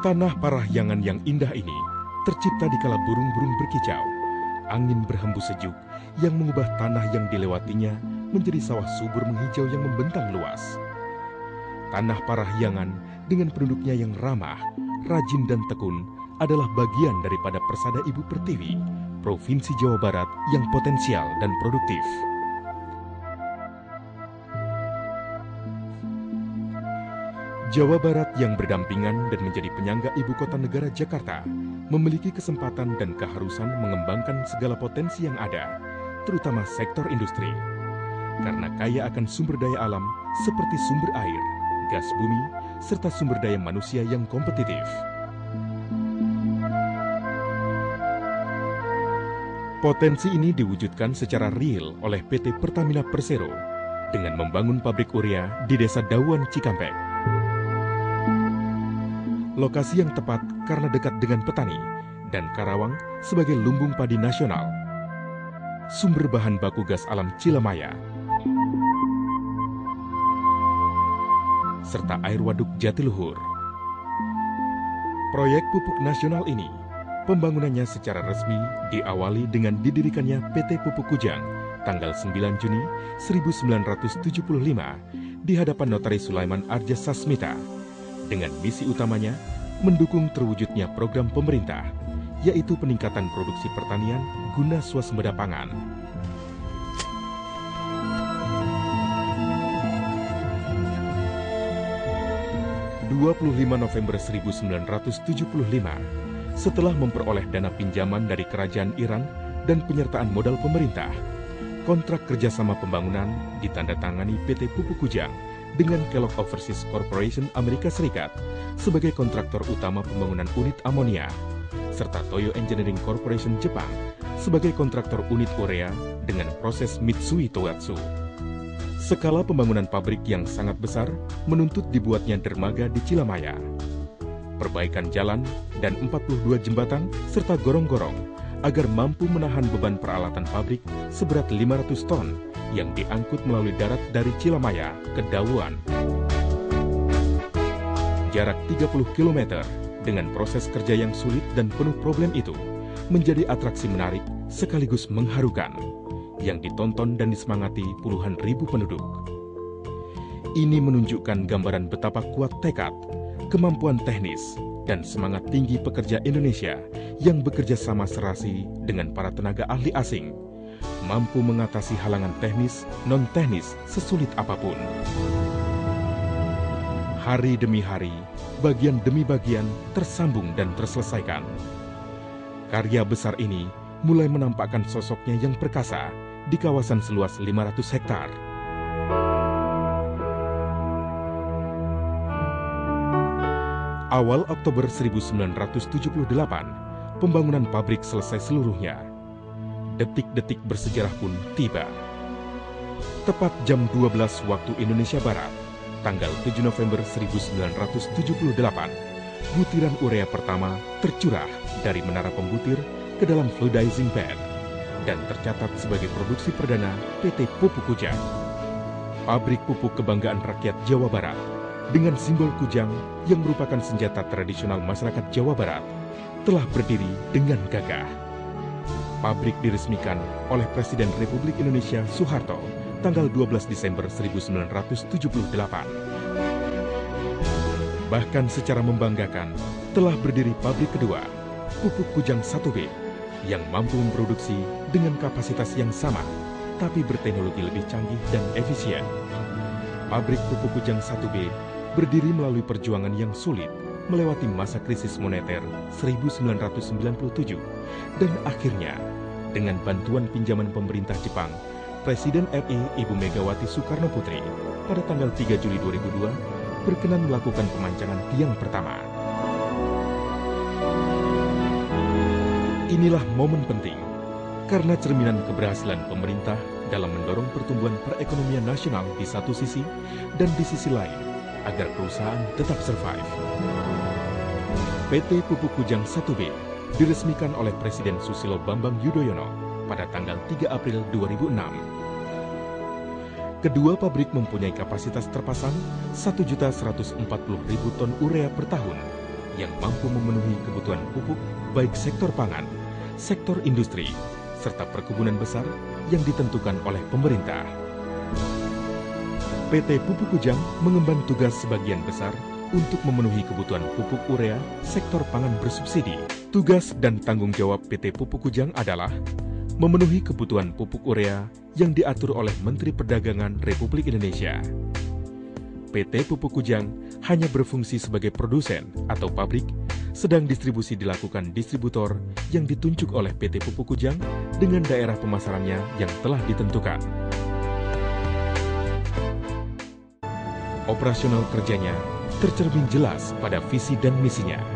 Tanah Parahyangan yang indah ini tercipta di kala burung-burung berkicau. Angin berhembus sejuk yang mengubah tanah yang dilewatinya menjadi sawah subur menghijau yang membentang luas. Tanah Parahyangan dengan penduduknya yang ramah, rajin dan tekun adalah bagian daripada Persada Ibu Pertiwi, Provinsi Jawa Barat yang potensial dan produktif. Jawa Barat yang berdampingan dan menjadi penyangga ibu kota negara Jakarta memiliki kesempatan dan keharusan mengembangkan segala potensi yang ada, terutama sektor industri. Karena kaya akan sumber daya alam seperti sumber air, gas bumi, serta sumber daya manusia yang kompetitif. Potensi ini diwujudkan secara real oleh PT Pertamina Persero dengan membangun pabrik urea di Desa Dauan, Cikampek. Lokasi yang tepat karena dekat dengan petani dan Karawang sebagai lumbung padi nasional. Sumber bahan baku gas alam Cilamaya, serta air waduk Jatiluhur. Proyek pupuk nasional ini, pembangunannya secara resmi diawali dengan didirikannya PT Pupuk Kujang tanggal 9 Juni 1975 di hadapan Notaris Sulaiman Arja Sasmita dengan misi utamanya mendukung terwujudnya program pemerintah, yaitu peningkatan produksi pertanian guna swasembada pangan. November 1975, setelah memperoleh dana pinjaman dari kerajaan Iran dan penyertaan modal pemerintah, kontrak kerjasama pembangunan ditandatangani PT Pupuk Kujang dengan Kellogg Overseas Corporation Amerika Serikat sebagai kontraktor utama pembangunan unit amonia, serta Toyo Engineering Corporation Jepang sebagai kontraktor unit urea dengan proses Mitsui Togatsu. Skala pembangunan pabrik yang sangat besar menuntut dibuatnya dermaga di Cilamaya, perbaikan jalan dan 42 jembatan serta gorong-gorong agar mampu menahan beban peralatan pabrik seberat 500 ton yang diangkut melalui darat dari Cilamaya ke Dauan. Jarak 30 km dengan proses kerja yang sulit dan penuh problem itu menjadi atraksi menarik sekaligus mengharukan yang ditonton dan disemangati puluhan ribu penduduk. Ini menunjukkan gambaran betapa kuat tekad, kemampuan teknis, dan semangat tinggi pekerja Indonesia yang bekerja sama serasi dengan para tenaga ahli asing, mampu mengatasi halangan teknis, non-teknis sesulit apapun. Hari demi hari, bagian demi bagian tersambung dan terselesaikan. Karya besar ini mulai menampakkan sosoknya yang perkasa di kawasan seluas 500 hektar. Awal Oktober 1978, pembangunan pabrik selesai seluruhnya. Detik-detik bersejarah pun tiba. Tepat jam 12 waktu Indonesia Barat, tanggal 7 November 1978, butiran urea pertama tercurah dari menara pembutir ke dalam fluidizing bed dan tercatat sebagai produksi perdana PT Pupuk Kujang. Pabrik pupuk kebanggaan rakyat Jawa Barat dengan simbol kujang yang merupakan senjata tradisional masyarakat Jawa Barat telah berdiri dengan gagah. Pabrik diresmikan oleh Presiden Republik Indonesia Soeharto tanggal 12 Desember 1978. Bahkan secara membanggakan telah berdiri pabrik kedua, Pupuk Kujang 1B, yang mampu memproduksi dengan kapasitas yang sama, tapi berteknologi lebih canggih dan efisien. Pabrik Pupuk Kujang 1B berdiri melalui perjuangan yang sulit, melewati masa krisis moneter 1997, dan akhirnya, dengan bantuan pinjaman pemerintah Jepang, Presiden RI Ibu Megawati Soekarno Putri pada tanggal 3 Juli 2002 berkenan melakukan pemancangan tiang pertama. Inilah momen penting, karena cerminan keberhasilan pemerintah dalam mendorong pertumbuhan perekonomian nasional di satu sisi, dan di sisi lain, agar perusahaan tetap survive. PT Pupuk Kujang 1B diresmikan oleh Presiden Susilo Bambang Yudhoyono pada tanggal 3 April 2006. Kedua pabrik mempunyai kapasitas terpasang 1.140.000 ton urea per tahun yang mampu memenuhi kebutuhan pupuk baik sektor pangan, sektor industri, serta perkebunan besar yang ditentukan oleh pemerintah. PT Pupuk Kujang mengemban tugas sebagian besar untuk memenuhi kebutuhan pupuk urea sektor pangan bersubsidi. Tugas dan tanggung jawab PT Pupuk Kujang adalah memenuhi kebutuhan pupuk urea yang diatur oleh Menteri Perdagangan Republik Indonesia. PT Pupuk Kujang hanya berfungsi sebagai produsen atau pabrik, sedang distribusi dilakukan distributor yang ditunjuk oleh PT Pupuk Kujang dengan daerah pemasarannya yang telah ditentukan. Operasional kerjanya tercermin jelas pada visi dan misinya.